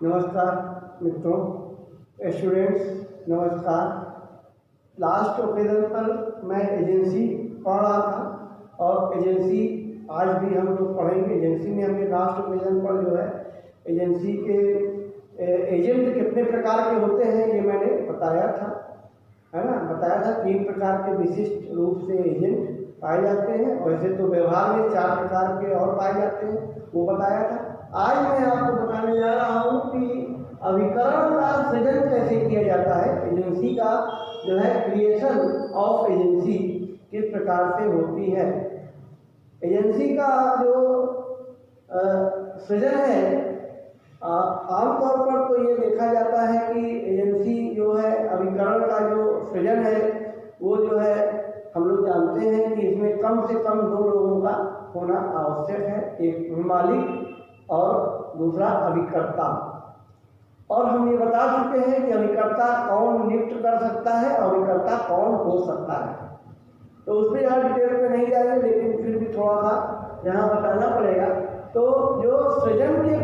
नमस्कार मित्रों, स्टूडेंट्स नमस्कार। लास्ट ओकेजन पर मैं एजेंसी पढ़ रहा था और एजेंसी आज भी हम लोग पढ़ेंगे। एजेंसी में हमने लास्ट ओकेजन पर जो है एजेंसी के एजेंट कितने प्रकार के होते हैं ये मैंने बताया था, है ना। बताया था 3 प्रकार के विशिष्ट रूप से एजेंट पाए जाते हैं। वैसे तो व्यवहार में 4 प्रकार के और पाए जाते हैं, वो बताया था। आज मैं आपको बताने जा रहा हूँ कि अभिकरण का सृजन कैसे किया जाता है। एजेंसी का जो है क्रिएशन ऑफ एजेंसी किस प्रकार से होती है। एजेंसी का जो सृजन है आमतौर पर तो ये देखा जाता है कि एजेंसी जो है अभिकरण का जो सृजन है वो जो है हम लोग जानते हैं कि इसमें कम से कम 2 लोगों का होना आवश्यक है, एक मालिक और दूसरा अभिकर्ता। और हम ये बता चुके हैं कि अभिकर्ता कौन नियुक्त कर सकता है और अभिकर्ता कौन हो सकता है, तो उसमें यहाँ डिटेल में नहीं जाएंगे, लेकिन फिर भी थोड़ा सा यहाँ बताना पड़ेगा। तो जो सृजन के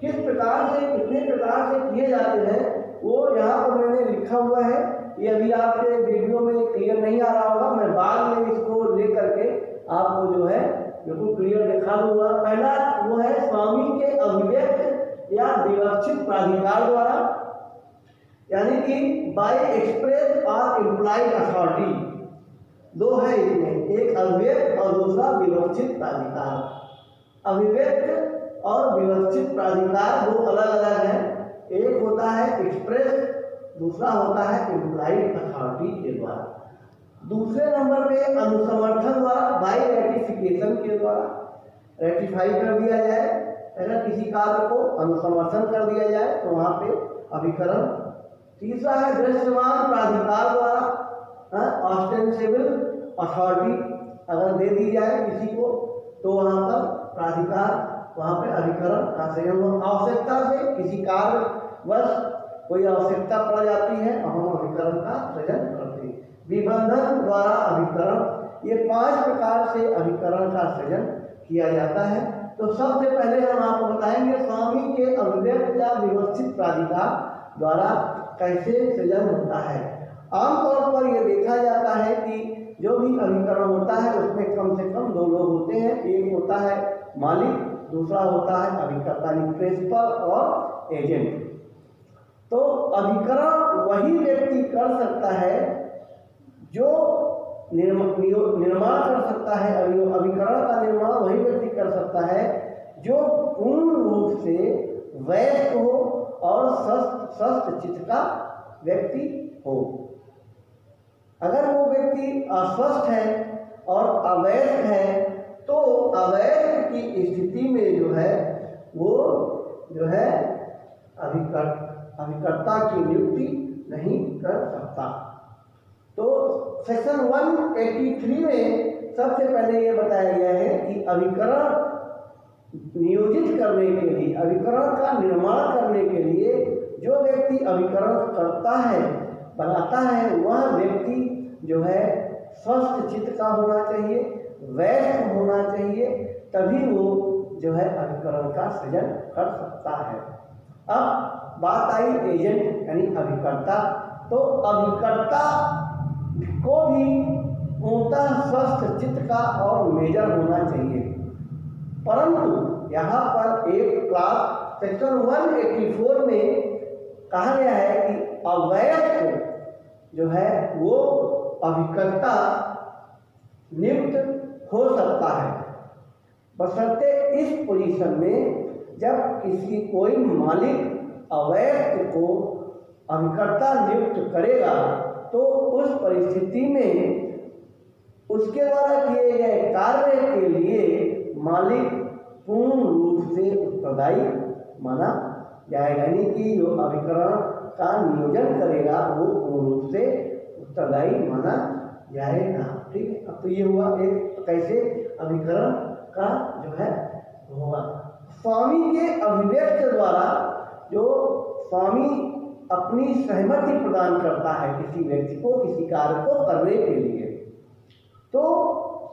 किस प्रकार से कितने प्रकार से किए जाते हैं वो यहाँ पर मैंने लिखा हुआ है। ये अभी आपके वीडियो में क्लियर नहीं आ रहा होगा, मैं बाद में इसको लेकर के आपको जो है बिल्कुल क्लियर दिखा दूंगा। पहला वो है स्वामी के अभिव्यक्त या विवक्षित प्राधिकार द्वारा, यानी कि बाय एक्सप्रेस और इम्प्लाइड अथॉरिटी। 2 है इसमें, एक अभिव्यक्त और दूसरा विवक्षित प्राधिकार। अभिव्यक्त और विवक्षित प्राधिकार 2 अलग अलग हैं। एक होता है एक्सप्रेस, दूसरा होता है इम्प्लाइड अथॉरिटी के द्वारा। दूसरे नंबर पे अनुसमर्थन द्वारा, बाय रेटिफिकेशन के द्वारा रेटिफाई कर दिया जाए। अगर किसी कार्य को अनुसमर्थन कर दिया जाए तो वहाँ पे अभिकरण। तीसरा है दृश्यमान प्राधिकार द्वारा, ऑस्टेंसिबल अथॉरिटी अगर दे दी जाए किसी को तो वहाँ पर प्राधिकार, वहाँ पे अभिकरण का सृजन। आवश्यकता से किसी कार्य बस कोई आवश्यकता पड़ जाती है और हम अभिकरण का सृजन करते हैं। विबंधन द्वारा अभिकरण, ये 5 प्रकार से अभिकरण का सृजन किया जाता है। तो सबसे पहले हम आपको बताएंगे स्वामी के अभिव्यक्त या व्यवस्थित प्राधिकार द्वारा कैसे सृजन होता है। आमतौर पर यह देखा जाता है कि जो भी अभिकरण होता है उसमें कम से कम 2 लोग होते हैं। एक होता है मालिक, दूसरा होता है अभिकर्ता, प्रिंसिपल और एजेंट। तो अभिकरण वही व्यक्ति कर सकता है जो निर्माण कर सकता है। अभिकरण का निर्माण वही व्यक्ति कर सकता है जो पूर्ण रूप से वयस्क हो और स्वस्थ चित्त का व्यक्ति हो। अगर वो व्यक्ति अस्वस्थ है और अवयस्क है तो अवयस्क की स्थिति में जो है वो जो है अभिकर्ता की नियुक्ति नहीं कर सकता। तो सेक्शन 183 में सबसे पहले ये बताया गया है कि अभिकरण नियोजित करने के लिए, अभिकरण का निर्माण करने के लिए जो व्यक्ति अभिकरण करता है, बनाता है, वह व्यक्ति जो है स्वस्थ चित्त का होना चाहिए, वयस्क होना चाहिए, तभी वो जो है अभिकरण का सृजन कर सकता है। अब बात आई एजेंट यानी अभिकर्ता। तो अभिकर्ता को भी पूर्णतः स्वस्थ चित्त का और मेजर होना चाहिए, परंतु यहाँ पर एक क्लास सेक्शन 184 में कहा गया है कि अवयस्क जो है वो अभिकर्ता नियुक्त हो सकता है, बशर्ते इस पोजीशन में जब कोई मालिक अवयस्क को अभिकर्ता नियुक्त करेगा तो उस परिस्थिति में उसके द्वारा किए गए कार्य के लिए मालिक पूर्ण रूप से उत्तरदायी माना जाएगा। यानी कि जो अभिकरण का नियोजन करेगा वो पूर्ण रूप से उत्तरदायी माना जाएगा। ठीक है, अब तो ये हुआ एक कैसे अभिकरण का जो है होगा। स्वामी के अभिव्यक्त द्वारा, जो स्वामी अपनी सहमति प्रदान करता है किसी व्यक्ति को किसी कार्य को करने के लिए, तो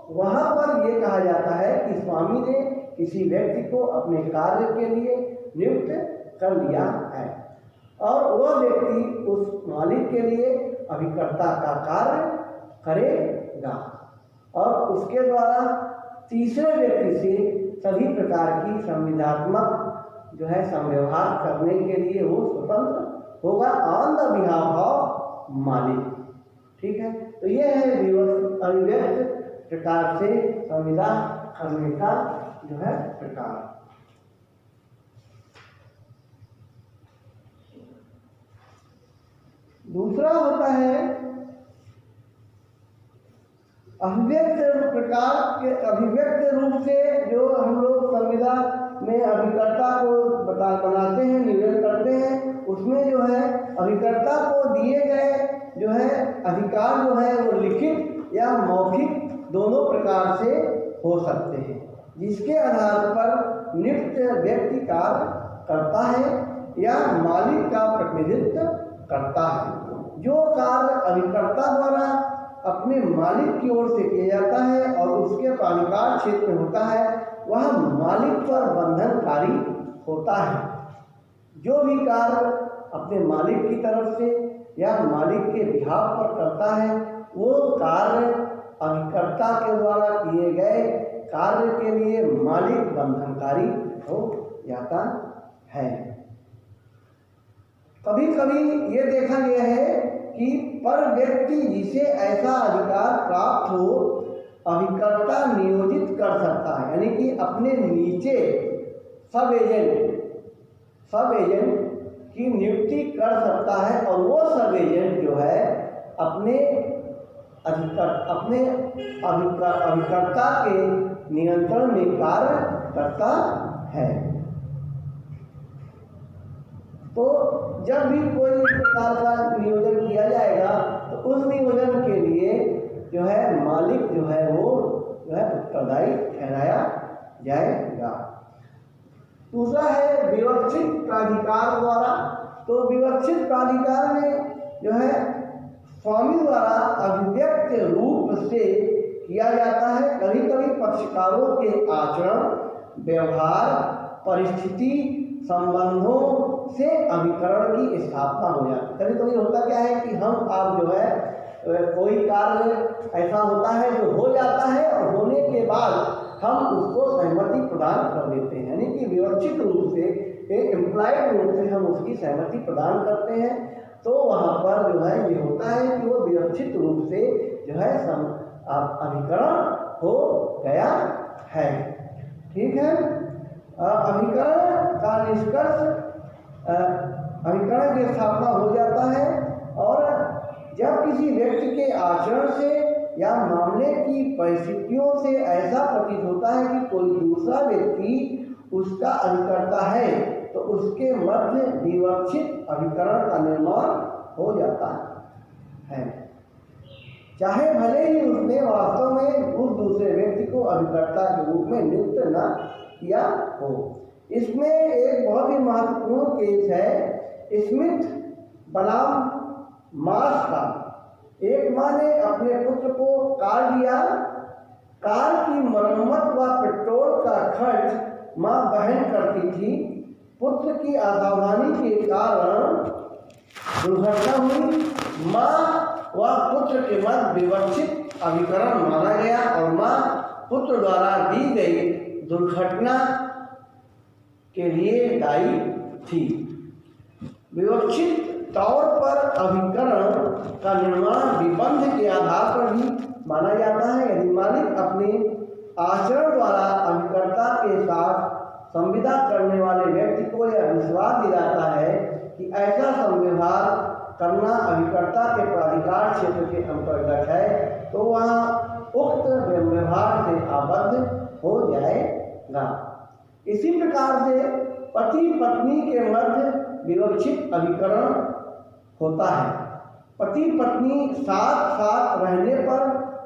वहां पर यह कहा जाता है कि स्वामी ने किसी व्यक्ति को अपने कार्य के लिए नियुक्त कर लिया है और वह व्यक्ति उस मालिक के लिए अभिकर्ता का कार्य करेगा और उसके द्वारा तीसरे व्यक्ति से सभी प्रकार की संविदात्मक जो है संव्यवहार करने के लिए वो स्वतंत्र होगा ऑन द बिहाफ ऑफ मालिक। ठीक है, तो ये है अभिव्यक्त प्रकार से संविदा करने का जो है प्रकार। दूसरा होता है अभिव्यक्त प्रकार के अभिव्यक्त रूप से जो हम लोग संविदा में अभिकर्ता को बनाते हैं, निवेदन करते हैं, उसमें जो है अभिकर्ता को दिए गए जो है अधिकार जो है वो लिखित या मौखिक दोनों प्रकार से हो सकते हैं, जिसके आधार पर नियुक्त व्यक्ति कार्य करता है या मालिक का प्रतिनिधित्व करता है। जो कार्य अभिकर्ता द्वारा अपने मालिक की ओर से किया जाता है और उसके प्राधिकार क्षेत्र में होता है वह मालिक पर बंधनकारी होता है। जो भी कार्य अपने मालिक की तरफ से या मालिक के बिहाफ पर करता है वो कार्य अभिकर्ता के द्वारा किए गए कार्य के लिए मालिक बंधनकारी हो जाता है। कभी कभी ये देखा गया है कि पर व्यक्ति जिसे ऐसा अधिकार प्राप्त हो अभिकर्ता नियोजित कर सकता है, यानी कि अपने नीचे सब एजेंट की नियुक्ति कर सकता है और वो सब एजेंट जो है अपने अभिकर्ता के नियंत्रण में कार्य करता है। तो जब भी कोई इस प्रकार का नियोजन किया जाएगा तो उस नियोजन के लिए जो है मालिक जो है वो जो है उत्तरदायी ठहराया जाएगा। दूसरा है विवक्षित प्राधिकार द्वारा। तो विवक्षित प्राधिकार में जो है स्वामी द्वारा अभिव्यक्त रूप से किया जाता है। कभी कभी पक्षकारों के आचरण, व्यवहार, परिस्थिति, संबंधों से अभिकरण की स्थापना हो जाती है। कभी कभी होता क्या है कि हम आप जो है कोई कार्य ऐसा होता है जो हो जाता है और होने के बाद हम उसको सहमति प्रदान कर देते हैं, यानी कि विवक्षित रूप से एक इम्प्लाइड रूप से हम उसकी सहमति प्रदान करते हैं। तो वहाँ पर जो है ये होता है कि वो विवक्षित रूप से जो है अभिकरण हो गया है। ठीक है, अभिकरण का निष्कर्ष अभिकरण की स्थापना हो जाता है और जब किसी व्यक्ति के आचरण से या मामले की परिस्थितियों से ऐसा प्रतीत होता है कि कोई दूसरा व्यक्ति उसका अभिकर्ता है तो उसके मध्य विवक्षित अभिकरण का निर्माण हो जाता है, चाहे भले ही उसने वास्तव में उस दूसरे व्यक्ति को अभिकर्ता के रूप में नियुक्त न किया हो। इसमें एक बहुत ही महत्वपूर्ण केस है स्मिथ बनाम मार्श का। एक माँ ने अपने पुत्र को कार दिया। कार की मरम्मत व पेट्रोल का खर्च माँ वहन करती थी। पुत्र की असावधानी के कारण दुर्घटना हुई। माँ व पुत्र के मध्य विवक्षित अभिकरण माना गया और माँ पुत्र द्वारा दी गई दुर्घटना के लिए दायी थी। विवक्षित तौर पर अभिकरण का निर्माण विबंध के आधार पर भी माना जाता है। यदि मालिक अपने आचरण द्वारा अभिकर्ता के साथ संविदा करने वाले व्यक्ति को यह विश्वास दिलाता है कि ऐसा संव्यवहार करना अभिकर्ता के प्राधिकार क्षेत्र के अंतर्गत है तो वह उक्त व्यवहार से आबद्ध हो जाएगा। इसी प्रकार से पति पत्नी के मध्य विवक्षित अभिकरण होता है। पति पत्नी साथ साथ रहने पर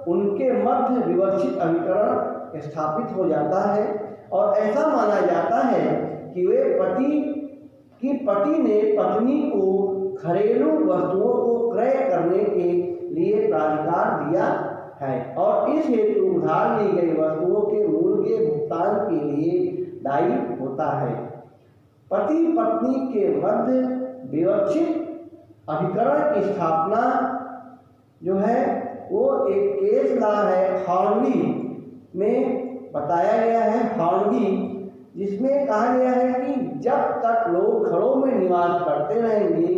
उनके मध्य विवक्षित अभिकरण स्थापित हो जाता है और ऐसा माना जाता है कि पति ने पत्नी को घरेलू वस्तुओं को क्रय करने के लिए प्राधिकार दिया है और इस हेतु उधार ली गई वस्तुओं के मूल्य के भुगतान के लिए दायी होता है। पति पत्नी के मध्य विवक्षित अभिकरण की स्थापना जो है वो एक केस लॉ है, हॉर्नबी में बताया गया है। हॉर्नबी जिसमें कहा गया है कि जब तक लोग घरों में निवास करते रहेंगे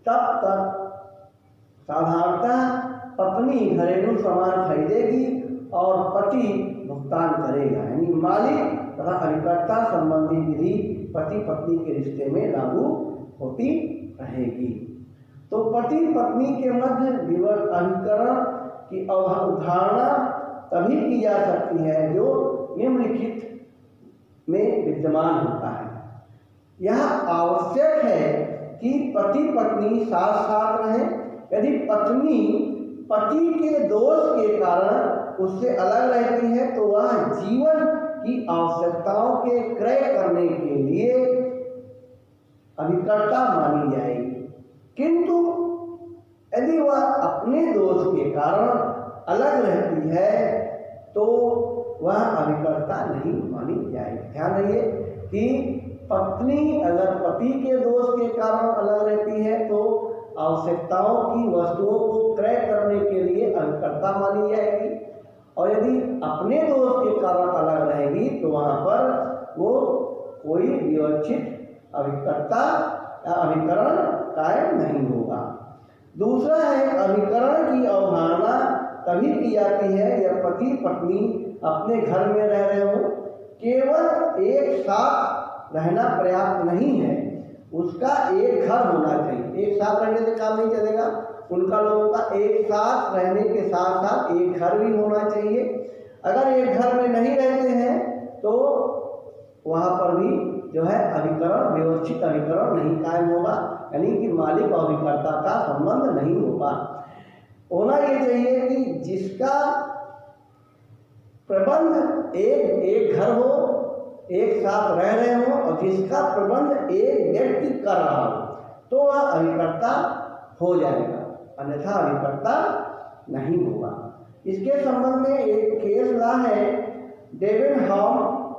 तब तक साधारणतः पत्नी घरेलू सामान खरीदेगी और पति भुगतान करेगा, यानी मालिक तथा अभिकर्ता संबंधी विधि पति पत्नी के रिश्ते में लागू होती रहेगी। तो पति पत्नी के मध्य अभिकरण की अवधारणा तभी की जा सकती है जो निम्नलिखित में विद्यमान होता है। यह आवश्यक है कि पति पत्नी साथ साथ रहें। यदि पत्नी पति के दोष के कारण उससे अलग रहती है तो वह जीवन की आवश्यकताओं के क्रय करने के लिए अभिकर्ता मानी जाएगी, किंतु यदि वह अपने दोष के कारण अलग रहती है तो वह अभिकर्ता नहीं मानी जाएगी। ध्यान रखिए कि पत्नी अगर पति के दोष के कारण अलग रहती है तो आवश्यकताओं की वस्तुओं को क्रय करने के लिए अभिकर्ता मानी जाएगी, और यदि अपने दोष के कारण अलग रहेगी तो वहाँ पर वो कोई विवक्षित अभिकर्ता या अभिकरण कायम नहीं होगा। दूसरा है अभिकरण की अवधारणा तभी की जाती है जब पति पत्नी अपने घर में रह रहे हो। केवल एक साथ रहना पर्याप्त नहीं है, उसका एक घर होना चाहिए। एक साथ रहने से काम नहीं चलेगा, उनका लोगों का एक साथ रहने के साथ साथ एक घर भी होना चाहिए। अगर एक घर में नहीं रहते हैं तो वहाँ पर भी जो है अभिकरण व्यवस्थित अभिकरण नहीं कायम होगा, यानी कि मालिक और अभिकर्ता का संबंध नहीं होगा। होना ये चाहिए कि जिसका प्रबंध एक घर हो, एक साथ रह रहे हो, और जिसका प्रबंध एक व्यक्ति कर रहा हो तो वह अभिकर्ता हो जाएगा, अन्यथा अभिकर्ता नहीं होगा। इसके संबंध में एक केस लॉ है डेविनहाम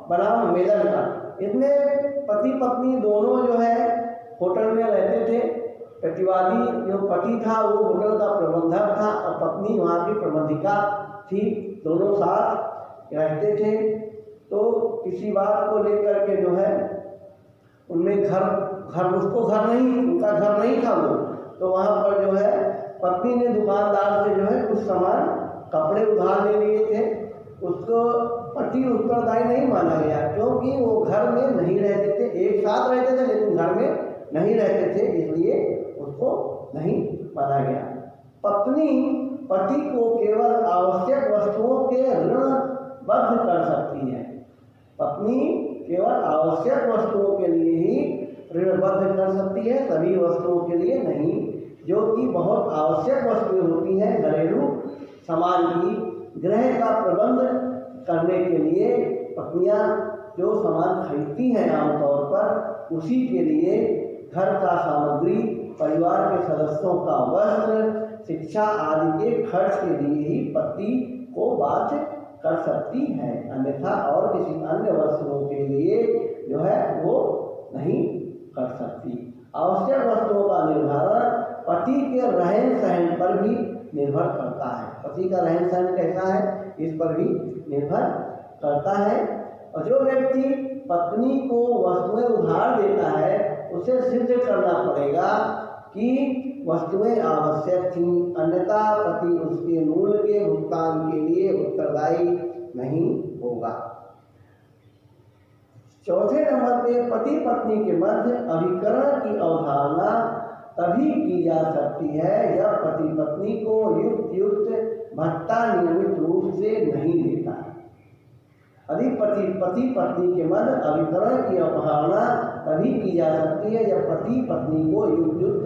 बनाम मेलन का। इसमें पति पत्नी दोनों जो है होटल में रहते थे। प्रतिवादी जो पति था वो होटल का प्रबंधक था और पत्नी वहाँ की प्रबंधिका थी, दोनों साथ रहते थे। तो किसी बात को लेकर के जो है उनमें उसको उनका घर नहीं था वो, तो वहाँ पर जो है पत्नी ने दुकानदार से जो है कुछ सामान कपड़े उधार ले लिए थे। उसको पति उत्तरदायी नहीं माना गया क्योंकि वो घर में नहीं रहते थे, एक साथ रहते थे लेकिन घर में नहीं रहते थे, इसलिए उसको नहीं माना गया। पत्नी पति को केवल आवश्यक वस्तुओं के ऋणबद्ध कर सकती है। पत्नी केवल आवश्यक वस्तुओं के लिए ही ऋणबद्ध कर सकती है, सभी वस्तुओं के लिए नहीं। जो कि बहुत आवश्यक वस्तुएं होती हैं घरेलू सामान की, गृह का प्रबंध करने के लिए पत्नियां जो सामान खरीदती हैं आमतौर पर, उसी के लिए घर का सामग्री, परिवार के सदस्यों का वस्त्र, शिक्षा आदि के खर्च के लिए ही पति को बाध्य कर सकती है, अन्यथा और किसी अन्य वस्तुओं के लिए जो है वो नहीं कर सकती। आवश्यक वस्तुओं का निर्धारण पति के रहन सहन पर भी निर्भर करता है। पति का रहन सहन कैसा है इस पर भी निर्भर करता है। और जो व्यक्ति पत्नी को वस्तुएं उधार देता है उसे सिद्ध करना पड़ेगा कि वस्तुएं आवश्यक थीं, अन्यथा पति उसके मूल्य के भुगतान के लिए उत्तरदायी नहीं होगा। चौथे नंबर पे पति पत्नी के मध्य अभिकरण की अवधारणा तभी की जा सकती है जब पति पत्नी को युक्त भत्ता नियमित रूप से नहीं देता है। यदि पति पत्नी के मध्य अभिकरण की अवधारणा तभी की जा सकती है जब पति पत्नी को युक्त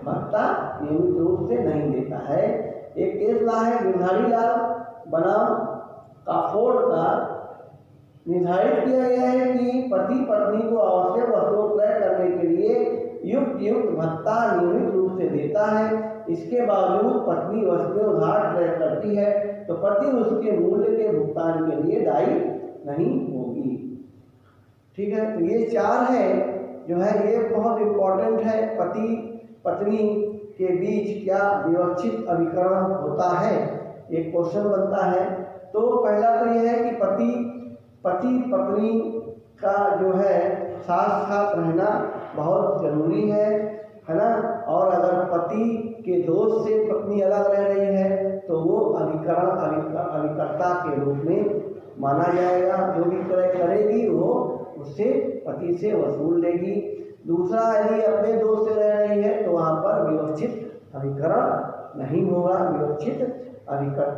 भत्ता नियमित रूप से नहीं देता है। एक केस लॉ है गिरधारीलाल बनाम काफोर्ड का। निर्धारित किया गया है कि पति पत्नी को आवश्यक वस्तुओं क्रय करने के लिए युक्त भत्ता नियमित रूप से देता है। इसके बावजूद पत्नी वस्तुएं उधार क्रय करती है तो पति उसके मूल्य के भुगतान के लिए दायी नहीं होगी। ठीक है, तो ये चार है जो है ये बहुत इम्पोर्टेंट है। पति पत्नी के बीच क्या विवक्षित अभिकरण होता है, एक क्वेश्चन बनता है। तो पहला तो ये है कि पति पत्नी का जो है साथ साथ रहना बहुत जरूरी है ना। और अगर पति के दोष से पत्नी अलग रह रही है तो वो अभिकर्ता के रूप में माना जाएगा। जो भी करेगी वो उससे पति से वसूल लेगी। दूसरा, यदि अपने दोस्त से रह रही है तो वहाँ पर विवक्षित अभिकरण नहीं होगा, विवक्षित अभिकरण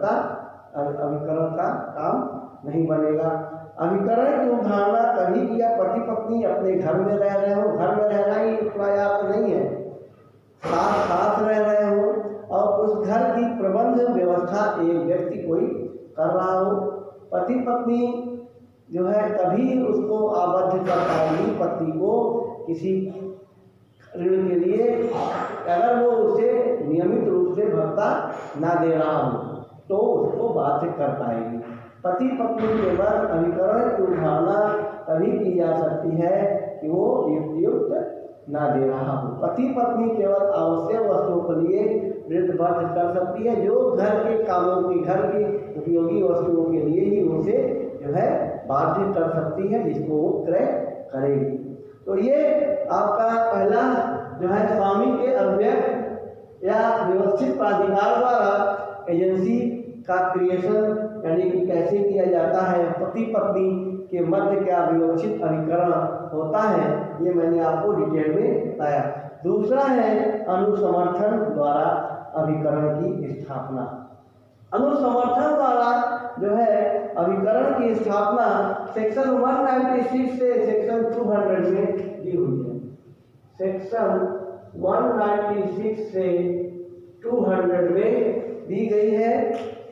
का काम नहीं बनेगा। अभिकरण की उदाहरणा कभी किया पति पत्नी अपने घर में रह रहे हो, घर में रहना ही पर्याप्त नहीं है, साथ साथ रह रहे हो और उस घर की प्रबंध व्यवस्था एक व्यक्ति कोई कर रहा हो। पति पत्नी जो है तभी उसको आबद्ध कर पाएगी पति को किसी ऋण के लिए, अगर वो उसे नियमित रूप से भरता ना दे रहा हो तो उसको बाध्य कर पाएगी। पति पत्नी के बाद अभिकरण की उदाहरणा तभी की जा सकती है कि वो युक्त ना दे रहा हो। पति पत्नी केवल आवश्यक वस्तुओं के लिए ऋणबद्ध कर सकती है, जो घर के कामों की, घर की उपयोगी वस्तुओं के लिए ही उसे जो है बाध्य कर सकती है, जिसको वो क्रय करेगी। तो ये आपका पहला जो है स्वामी के अव्यक्त या व्यवस्थित प्राधिकार द्वारा एजेंसी का क्रिएशन यानी कि कैसे किया जाता है, पति पत्नी के मध्य क्या विवक्षित अभिकरण होता है, ये मैंने आपको डिटेल में बताया। दूसरा है अनुसमर्थन द्वारा अभिकरण की स्थापना। अनुसमर्थन द्वारा जो है अभिकरण की स्थापना सेक्शन 196 से सेक्शन 200 में दी हुई है। सेक्शन 196 से 200 में दी गई है।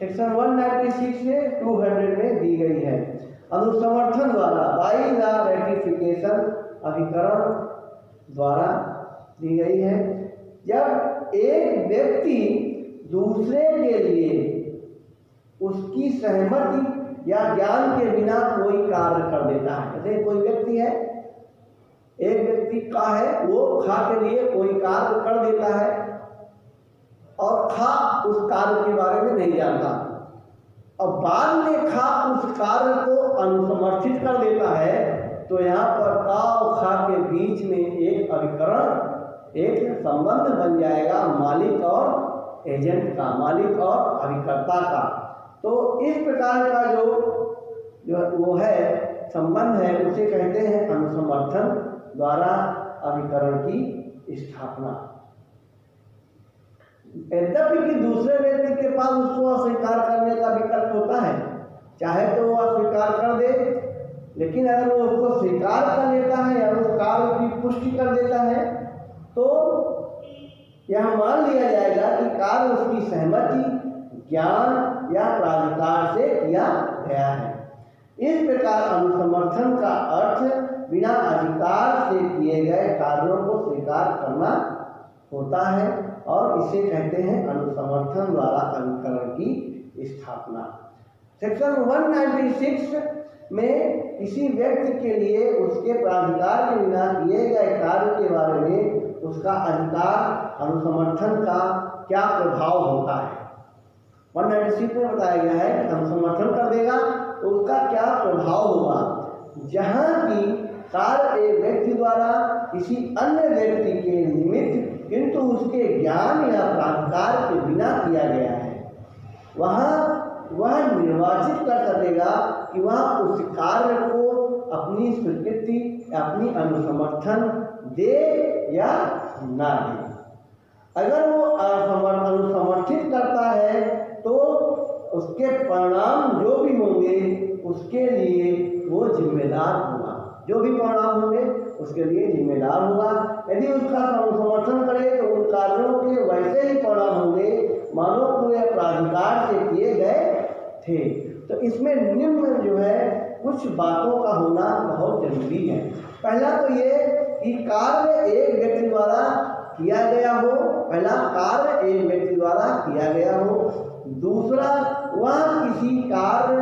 सेक्शन 196 से 200 में दी गई है। अनुसमर्थन द्वारा बाई द रेटिफिकेशन अभिकरण द्वारा दी गई है। जब एक व्यक्ति दूसरे के लिए उसकी सहमति या ज्ञान के बिना कोई कार्य कर देता है, जैसे कोई व्यक्ति है, एक व्यक्ति का है वो खा के लिए कोई कार्य कर देता है और खा उस कार्य के बारे में नहीं जानता और बाद में खा उस कार्य को अनुसमर्थित कर देता है, तो यहाँ पर का और खा के बीच में एक अभिकरण, एक संबंध बन जाएगा मालिक और एजेंट का, मालिक और अभिकर्ता का। तो इस प्रकार का जो वो है संबंध है उसे कहते हैं अनुसमर्थन द्वारा अभिकरण की स्थापना। यद्यपि कि दूसरे व्यक्ति के पास उसको अस्वीकार करने का विकल्प होता है, चाहे तो वो अस्वीकार कर दे, लेकिन अगर वो उसको स्वीकार कर लेता है या उस कार्य की पुष्टि कर देता है तो यह मान लिया जाएगा कि कार्य उसकी सहमति, ज्ञान या प्राधिकार से किया गया है। इस प्रकार अनुसमर्थन का अर्थ बिना अधिकार से किए गए कार्यों को स्वीकार करना होता है और इसे कहते हैं अनुसमर्थन द्वारा अभिकरण की स्थापना। सेक्शन 196 में किसी व्यक्ति के लिए उसके प्राधिकार के बिना किए गए कार्य के बारे में उसका अधिकार अनुसमर्थन का क्या प्रभाव होता है 196 में बताया गया है कि अनुसमर्थन कर देगा तो उसका क्या प्रभाव होगा। जहाँ की कार्य एक व्यक्ति द्वारा किसी अन्य व्यक्ति के निमित्त किंतु उसके ज्ञान या प्राधिकार के बिना किया गया है, वहाँ वह निर्वाचित कर सकेगा कि वह उस कार्य को अपनी स्वीकृति, अपनी अनुसमर्थन दे या ना दे। अगर वो अनुसमर्थित करता है तो उसके परिणाम जो भी होंगे उसके लिए वो जिम्मेदार होगा, जो भी परिणाम होंगे उसके लिए जिम्मेदार होगा। यदि उसका समर्थन करे तो उन कार्यों के वैसे ही परिणाम होंगे मानो पूरे प्राधिकार से किए गए थे। तो इसमें निम्न जो है कुछ बातों का होना बहुत जरूरी है। पहला तो ये कि कार्य एक व्यक्ति द्वारा किया गया हो, पहला कार्य एक व्यक्ति द्वारा किया गया हो। दूसरा, वह किसी कार्य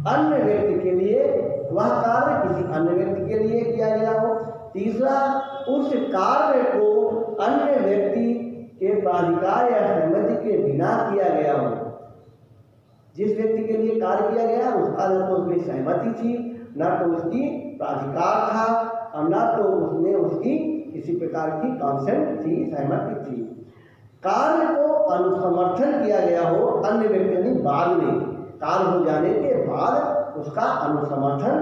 अन्य व्यक्ति के लिए, वह कार्य किसी अन्य व्यक्ति के लिए किया गया हो। तीसरा, उस कार्य को अन्य व्यक्ति के प्राधिकार या सहमति के बिना किया गया हो। जिस व्यक्ति के लिए कार्य किया गया उसका न तो उसमें सहमति थी, न तो उसकी प्राधिकार था, और न तो उसमें उसकी किसी प्रकार की कंसेंट थी, सहमति थी। कार्य को अनुसमर्थन किया गया हो अन्य व्यक्ति ने, बाद में कार्य हो जाने के बाद उसका अनुसमर्थन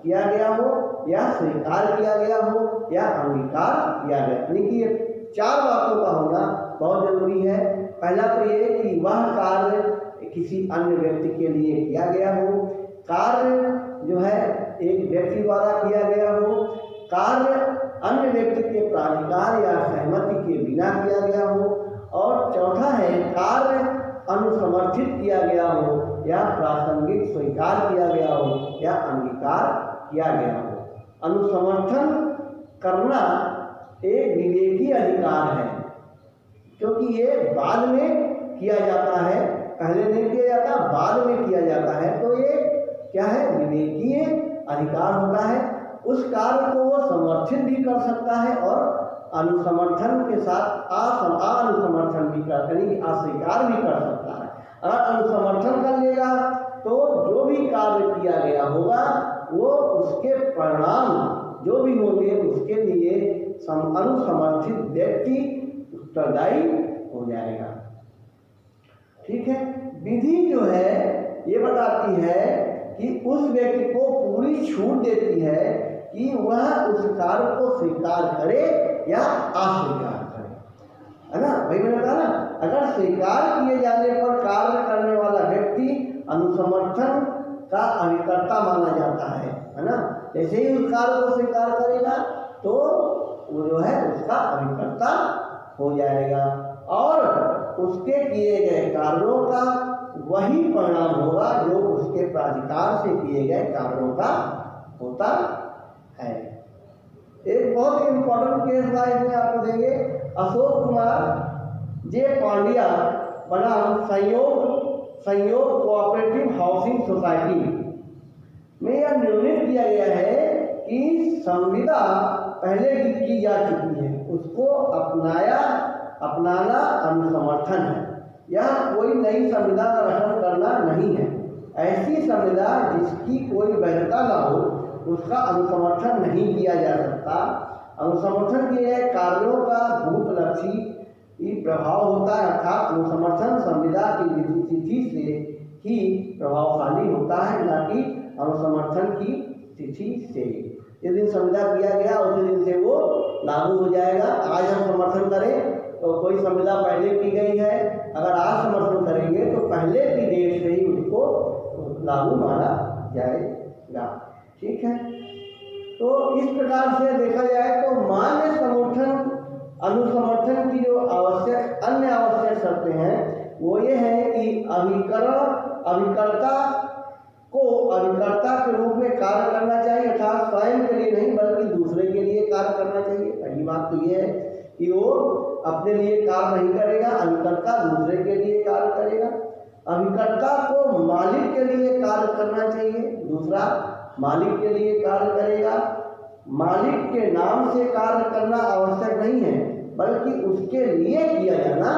किया गया हो या स्वीकार किया गया हो या अंगीकार किया गया। यानी कि ये 4 बातों का होना बहुत जरूरी है। पहला तो ये कि वह कार्य किसी अन्य व्यक्ति के लिए किया गया हो, कार्य जो है एक व्यक्ति द्वारा किया गया हो, कार्य अन्य व्यक्ति के प्राधिकार या सहमति के बिना किया गया हो, और चौथा है कार्य अनुसमर्थित किया गया हो या प्रासंगिक स्वीकार किया गया हो या अंगीकार किया गया हो। अनुसमर्थन करना एक विवेकी अधिकार है, क्योंकि ये बाद में किया जाता है, पहले नहीं किया जाता, बाद में किया जाता है। तो ये क्या है, विवेकीय अधिकार होता है। उस कार्य को वो समर्थित भी कर सकता है और अनुसमर्थन के साथ अनुसमर्थन भी अस्वीकार भी कर सकता है। अगर अनुसमर्थन कर लेगा तो जो भी कार्य किया गया होगा वो उसके परिणाम जो भी होंगे उसके लिए अनुसमर्थित व्यक्ति उत्तरदायी हो जाएगा। ठीक है। विधि जो है ये बताती है कि उस व्यक्ति को पूरी छूट देती है कि वह उस कार्य को स्वीकार करे या अस्वीकार करे, है ना। भाई मैंने कहा ना, अगर स्वीकार किए जाने पर कार्य करने वाला व्यक्ति अनुसमर्थन का अभिकर्ता माना जाता है ना। जैसे ही उस कार्य को स्वीकार करेगा तो वो जो है उसका अभिकर्ता हो जाएगा और उसके किए गए कार्यों का वही परिणाम होगा जो उसके प्राधिकार से किए गए कार्यों का होता है। एक बहुत ही इम्पोर्टेंट केस था, इसमें आपको देंगे। अशोक कुमार जे पांड्या बनाम संयोग कोऑपरेटिव हाउसिंग सोसाइटी में यह निर्णय किया गया है कि संविदा पहले की जा चुकी है, उसको अपनाना अनुसमर्थन है। यह कोई नई संविदा का गठन करना नहीं है। ऐसी संविदा जिसकी कोई वैधता न हो उसका अनुसमर्थन नहीं किया जा सकता। अनुसमर्थन किए गए कार्यों का भूतलक्षी प्रभाव होता है, अर्थात अनुसमर्थन संविदा की तिथि से ही प्रभावशाली होता है, न कि अनुसमर्थन की तिथि से। जिस दिन संविदा किया गया उसी दिन से वो लागू हो जाएगा। आज हम समर्थन करें तो कोई संविदा पहले की गई है, अगर आज समर्थन करेंगे तो पहले की डेट से ही उसको लागू माना जाएगा। ठीक है। तो इस प्रकार से देखा जाए तो मान्य समर्थन अनुसमर्थन की जो अन्य आवश्यक शर्तें हैं वो ये है कि अभिकर्ता को अभिकर्ता के रूप में कार्य करना चाहिए, अर्थात स्वयं के लिए नहीं बल्कि दूसरे के लिए कार्य करना चाहिए। पहली बात तो ये है कि वो अपने लिए कार्य नहीं करेगा, अभिकर्ता दूसरे के लिए कार्य करेगा। अभिकर्ता को मालिक के लिए कार्य करना चाहिए, दूसरा मालिक के लिए कार्य करेगा। मालिक के नाम से कार्य करना आवश्यक नहीं है बल्कि उसके लिए किया जाना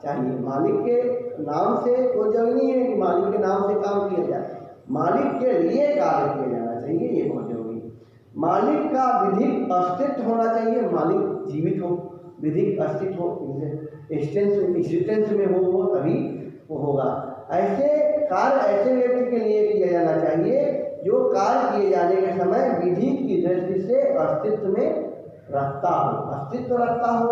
चाहिए। मालिक के नाम से कोई जरूरी नहीं है कि मालिक के नाम से काम किया जाए, मालिक के लिए कार्य किया जाना चाहिए, ये बहुत जरूरी है। मालिक का विधिक अस्तित्व होना चाहिए, मालिक जीवित हो, विधिक अस्तित्व हो, एक्सिस्टेंस में हो वो तभी वो होगा। ऐसे कार्य ऐसे व्यक्ति के लिए किया जाना चाहिए जो कार्य किए जाने के समय विधि की दृष्टि से अस्तित्व रखता हो।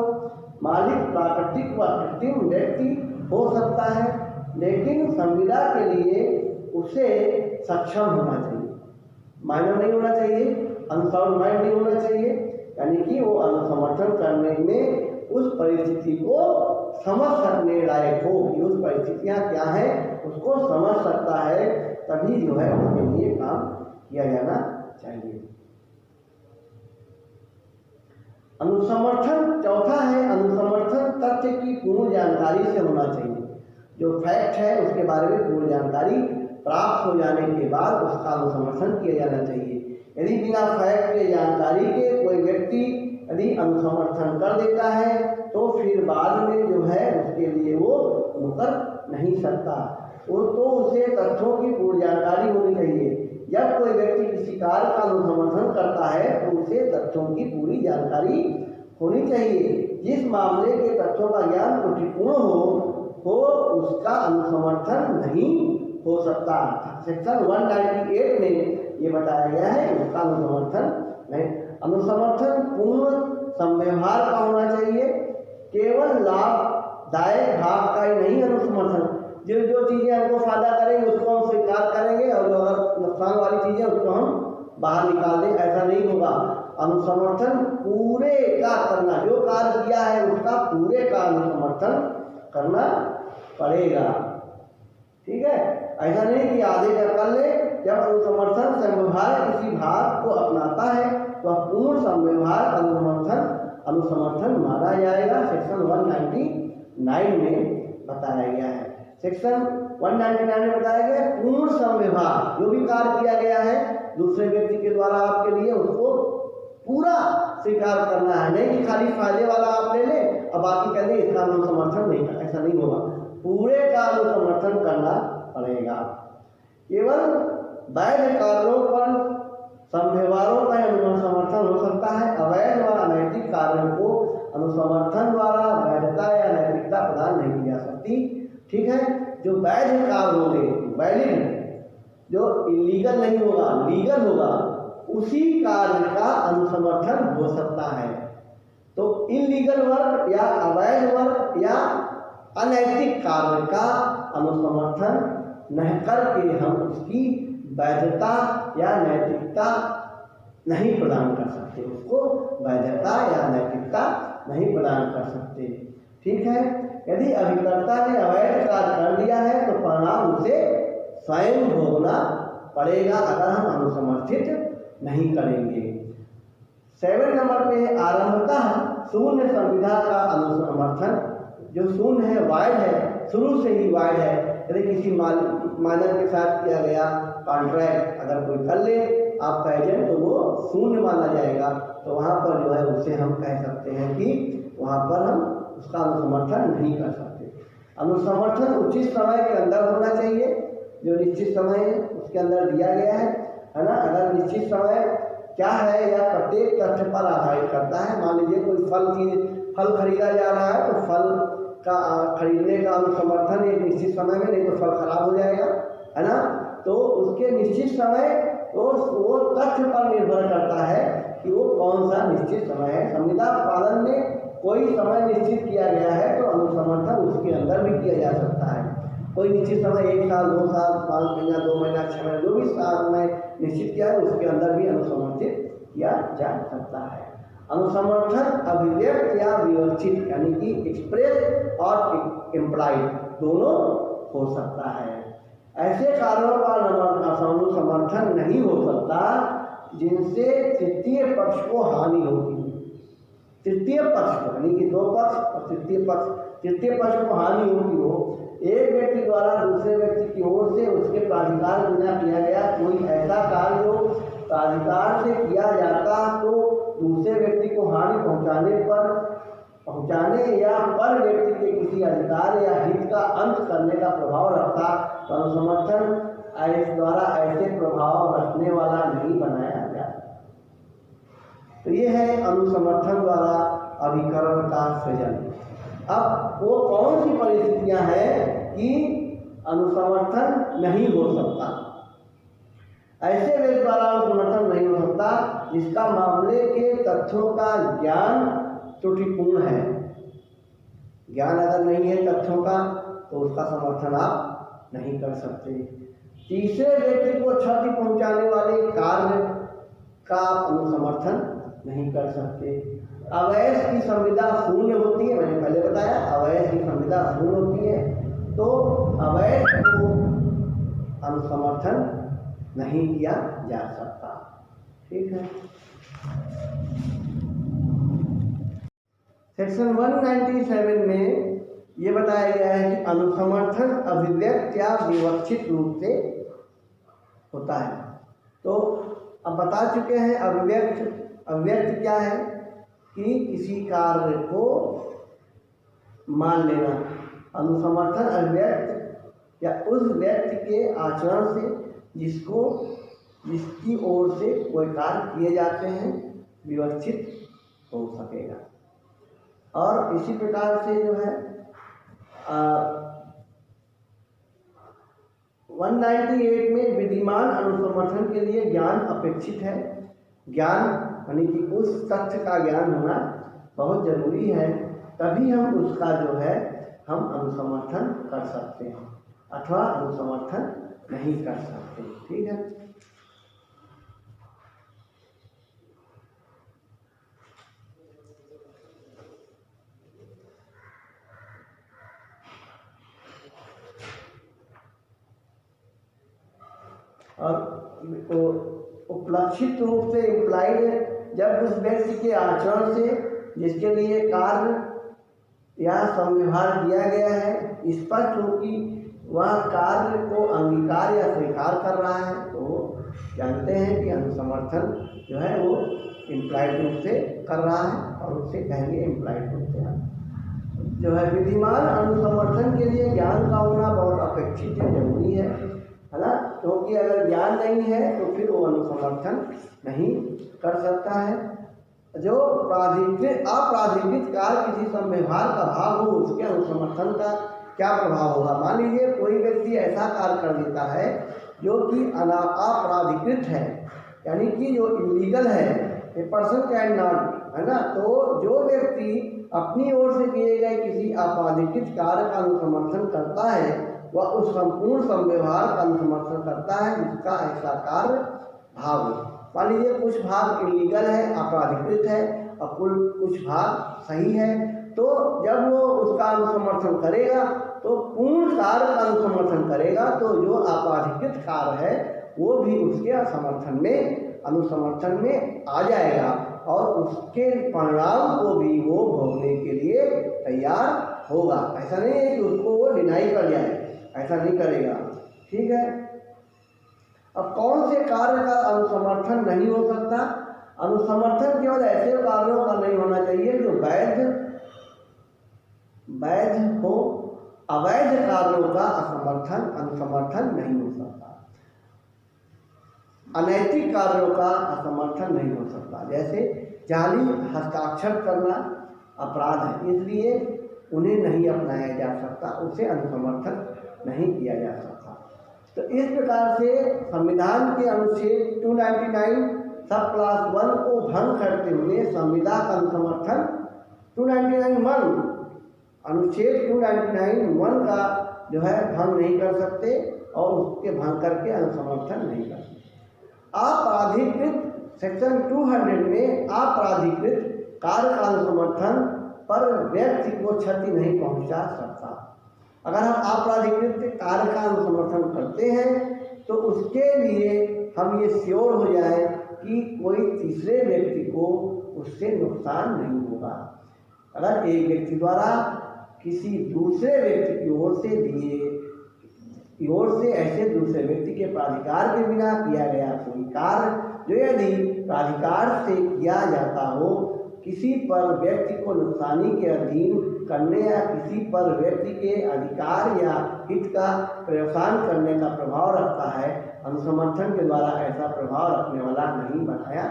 मालिक प्राकृतिक व कृत्रिम व्यक्ति हो सकता है, लेकिन संविदा के लिए उसे सक्षम होना चाहिए, माइनर नहीं होना चाहिए, अनसाउंड माइंड नहीं होना चाहिए। यानी कि वो अनुसमर्थन करने में उस परिस्थिति को समझ सकने लायक हो कि उस परिस्थितियाँ क्या हैं उसको समझ सकता है, तभी जो है उसके लिए काम किया जाना चाहिए। अनुसमर्थन चौथा है, अनुसमर्थन तथ्य की पूर्ण जानकारी से होना चाहिए। जो फैक्ट है उसके बारे में पूर्ण जानकारी प्राप्त हो जाने के बाद उसका अनुसमर्थन किया जाना चाहिए। यदि बिना फैक्ट या जानकारी के कोई व्यक्ति यदि अनुसमर्थन कर देता है तो फिर बाद में जो है उसके लिए वो मुकर नहीं सकता। वो तो उसे तथ्यों की पूर्ण जानकारी होनी चाहिए। जब कोई व्यक्ति किसी कार्य का अनुसमर्थन करता है तो उसे तथ्यों की पूरी जानकारी होनी चाहिए। जिस मामले के तथ्यों का ज्ञान त्रुटिपूर्ण हो उसका अनुसमर्थन नहीं हो सकता। सेक्शन 198 में ये बताया गया है उसका अनुसमर्थन नहीं। अनुसमर्थन पूर्ण संव्यवहार का होना चाहिए, केवल लाभदायक भाग का ही नहीं। अनुसमर्थन जो चीज़ें हमको फायदा करेंगे उसको हम स्वीकार करेंगे और जो अगर नुकसान वाली चीज़ें उसको हम बाहर निकाल दें, ऐसा नहीं होगा। अनुसमर्थन पूरे का करना, जो कार्य किया है उसका पूरे का अनुसमर्थन करना पड़ेगा। ठीक है, ऐसा नहीं कि आधे का कर ले। जब अनुसमर्थन संव्यवहार किसी भाग को अपनाता है तो पूर्ण संव्यवहार अनुसमर्थन माना जाएगा। सेक्शन 199 में बताया गया है। सेक्शन 199 में बताया गया है पूर्ण संव्यवहार, जो भी कार्य किया गया है दूसरे व्यक्ति के द्वारा आपके लिए उसको पूरा स्वीकार करना है, नहीं कि खाली फायदे वाला आप ले लें अब बाकी कह दें इसका अनुसमर्थन नहीं, ऐसा नहीं होगा। पूरे का अनुसमर्थन करना पड़ेगा। केवल वैध कार्यों पर संव्यवहारों का अनुसमर्थन हो सकता है। अवैध व अनैतिक कार्यों को अनुसमर्थन द्वारा वैधता या नैतिकता प्रदान नहीं की जा सकती। ठीक है, जो वैध कार्य होंगे, वैलिड, जो इलीगल नहीं होगा, लीगल होगा, उसी कार्य का अनुसमर्थन हो सकता है। तो इलीगल वर्क या अवैध वर्क या अनैतिक कार्य का अनुसमर्थन नहीं करके हम उसकी वैधता या नैतिकता नहीं प्रदान कर सकते, उसको वैधता या नैतिकता नहीं प्रदान कर सकते। ठीक है, यदि अभिकर्ता ने अवैध कार्य कर दिया है तो परिणाम उसे स्वयं भोगना पड़ेगा अगर हम अनुसमर्थित नहीं करेंगे। 7 नंबर पे आरंभतः शून्य संविधा का अनुसमर्थन, जो शून्य है, वाइड है, शुरू से ही वाइड है। यदि किसी मानव के साथ किया गया कॉन्ट्रैक्ट अगर कोई कर ले आपका एजेंट तो वो शून्य माना जाएगा। तो वहाँ पर जो है उसे हम कह सकते हैं कि वहाँ पर हम उसका अनुसमर्थन नहीं कर सकते। अनुसमर्थन उचित समय के अंदर होना चाहिए, जो निश्चित समय है उसके अंदर दिया गया है ना। अगर निश्चित समय क्या है या प्रत्येक तथ्य पर आधारित करता है। मान लीजिए कोई फल खरीदा जा रहा है तो फल का खरीदने का अनुसमर्थन एक निश्चित समय में, नहीं तो फल खराब हो जाएगा, है ना। तो उसके निश्चित समय वो तथ्य पर निर्भर करता है कि वो कौन सा निश्चित समय है। संविदा पालन में कोई समय निश्चित किया गया है तो अनुसमर्थन उसके अंदर भी किया जा सकता है। कोई निश्चित समय 1 साल, 2 साल, 5 महीना, 2 महीना, 6 महीना, जो भी समय निश्चित किया है उसके अंदर भी अनुसमर्थित किया जा सकता है। अनुसमर्थन अभिव्यक्त या विवक्षित यानी कि एक्सप्रेस और इम्प्लाइड दोनों हो सकता है। ऐसे कार्यों का अनुसमर्थन नहीं हो सकता जिनसे तृतीय पक्ष को हानि होती है। तृतीय पक्ष को यानी कि 2 पक्ष और तृतीय पक्ष को हानि होती हो। एक व्यक्ति द्वारा दूसरे व्यक्ति की ओर से उसके प्राधिकार बिना किया गया कोई ऐसा कार्य जो प्राधिकार से किया जाता तो दूसरे व्यक्ति को हानि पहुंचाने या पर व्यक्ति के किसी अधिकार या हित का अंत करने का प्रभाव रखता तो अनुसमर्थन द्वारा ऐसे प्रभाव रखने वाला नहीं बनाया जाता। तो ये है अनुसमर्थन द्वारा अभिकरण का सृजन। अब वो कौन सी परिस्थितियां हैं कि अनुसमर्थन नहीं हो सकता। ऐसे व्यक्ति द्वारा अनुसमर्थन नहीं हो सकता जिसका मामले के तथ्यों का ज्ञान त्रुटिपूर्ण है। ज्ञान अगर नहीं है तथ्यों का तो उसका समर्थन आप नहीं कर सकते। तीसरे व्यक्ति को क्षति पहुंचाने वाले कार्य का अनुसमर्थन नहीं कर सकते। अवैध की संविदा शून्य होती है, मैंने पहले बताया अवैध की संविदा शून्य होती है, तो अवैध को अनुसमर्थन नहीं किया जा सकता। ठीक है। सेक्शन 197 में ये बताया गया है कि अनुसमर्थन अभिव्यक्त या विवक्षित रूप से होता है। तो अब बता चुके हैं अव्यक्त। अव्यक्त क्या है कि किसी कार्य को मान लेना। अनुसमर्थन अव्यक्त या उस व्यक्ति के आचरण से जिसकी ओर से कोई कार्य किए जाते हैं विवक्षित हो सकेगा। और इसी प्रकार से जो है 198 में विद्यमान अनुसमर्थन के लिए ज्ञान अपेक्षित है। ज्ञान यानी कि उस तथ्य का ज्ञान होना बहुत जरूरी है, तभी हम उसका जो है हम अनुसमर्थन कर सकते हैं अथवा अनुसमर्थन नहीं कर सकते। ठीक है। और उपलक्षित रूप से इम्प्लाइड जब उस व्यक्ति के आचरण से जिसके लिए कार्य या संव्यवहार किया गया है स्पष्ट हो कि वह कार्य को अंगीकार या स्वीकार कर रहा है, तो जानते हैं कि अनुसमर्थन जो है वो इम्प्लाइड रूप से कर रहा है और उससे कहेंगे इम्प्लाइड रूप से जो है। विद्यमान अनुसमर्थन के लिए ज्ञान का होना बहुत अपेक्षित है, जरूरी है ना, क्योंकि अगर ज्ञान नहीं है तो फिर वो अनुसमर्थन नहीं कर सकता है। जो अपराधिकृत कार्य किसी संव्यवहार का भाव हो उसके अनुसमर्थन का क्या प्रभाव होगा। मान लीजिए कोई व्यक्ति ऐसा कार्य कर देता है जो कि अपराधिकृत है, यानी कि जो इलीगल है, ए पर्सन कैन नॉट, है ना। तो जो व्यक्ति अपनी ओर से किए गए किसी अपराधिकृत कार्य का अनुसमर्थन करता है वह उस संपूर्ण संव्यवहार का अनुसमर्थन करता है जिसका ऐसा कार्य भाव हो। मान लीजिए कुछ भाग इलीगल है, अपराधिकृत है और कुछ भाग सही है, तो जब वो उसका अनुसमर्थन करेगा तो पूर्ण कार्य का अनुसमर्थन करेगा, तो जो अपराधिकृत कार्य है वो भी उसके अनुसमर्थन में आ जाएगा और उसके परिणाम को भी वो भोगने के लिए तैयार होगा। ऐसा नहीं है कि उसको वो डिनाई कर जाए, ऐसा नहीं करेगा। ठीक है। अब कौन से कार्य का अनुसमर्थन नहीं हो सकता। अनुसमर्थन केवल ऐसे कार्यों का नहीं होना चाहिए जो वैध हो। अवैध कार्यों का अनुसमर्थन नहीं हो सकता। अनैतिक कार्यों का असमर्थन नहीं हो सकता। जैसे जाली हस्ताक्षर करना अपराध है, इसलिए उन्हें नहीं अपनाया जा सकता, उसे अनुसमर्थन नहीं किया जा सकता। तो इस प्रकार से संविधान के अनुच्छेद 299 सब क्लास 1 को भंग करते हुए संविदा का अनुसमर्थन 299(1) अनुच्छेद 299(1) का जो है भंग नहीं कर सकते और उसके भंग करके अनुसमर्थन नहीं कर सकते। आपराधिकृत सेक्शन 200 में आपराधिकृत कार्य का अनुसमर्थन पर व्यक्ति को क्षति नहीं पहुंचा सकता। अगर हम आपराधिकृत कार्य का अनुसमर्थन करते हैं तो उसके लिए हम ये श्योर हो जाए कि कोई तीसरे व्यक्ति को उससे नुकसान नहीं होगा। अगर एक व्यक्ति द्वारा किसी दूसरे व्यक्ति की ओर से ऐसे दूसरे व्यक्ति के प्राधिकार के बिना किया गया कोई कार्य जो यदि प्राधिकार से किया जाता हो, किसी पर व्यक्ति को नुकसानी के अधीन करने या किसी पर व्यक्ति के अधिकार या हित का प्रवसान करने का प्रभाव रखता है, अनुसमर्थन के द्वारा ऐसा प्रभाव रखने वाला नहीं बनाया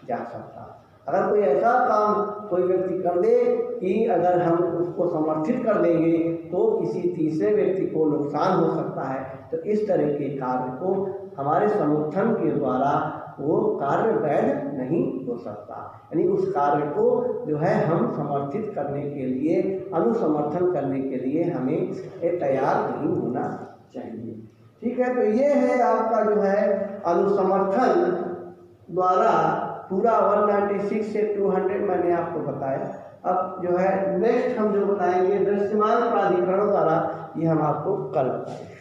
जा सकता। अगर कोई ऐसा काम कोई व्यक्ति कर दे कि अगर हम उसको समर्थित कर देंगे तो किसी तीसरे व्यक्ति को नुकसान हो सकता है, तो इस तरह के कार्य को हमारे समर्थन के द्वारा वो कार्य वैध नहीं हो सकता। यानी उस कार्य को जो है हम समर्थित करने के लिए, अनुसमर्थन करने के लिए हमें तैयार नहीं होना चाहिए। ठीक है। तो ये है आपका जो है अनुसमर्थन द्वारा पूरा 196 से 200 मैंने आपको बताया। अब जो है नेक्स्ट हम जो बताएंगे दृश्यमान प्राधिकरण द्वारा, ये हम आपको कल बताएंगे।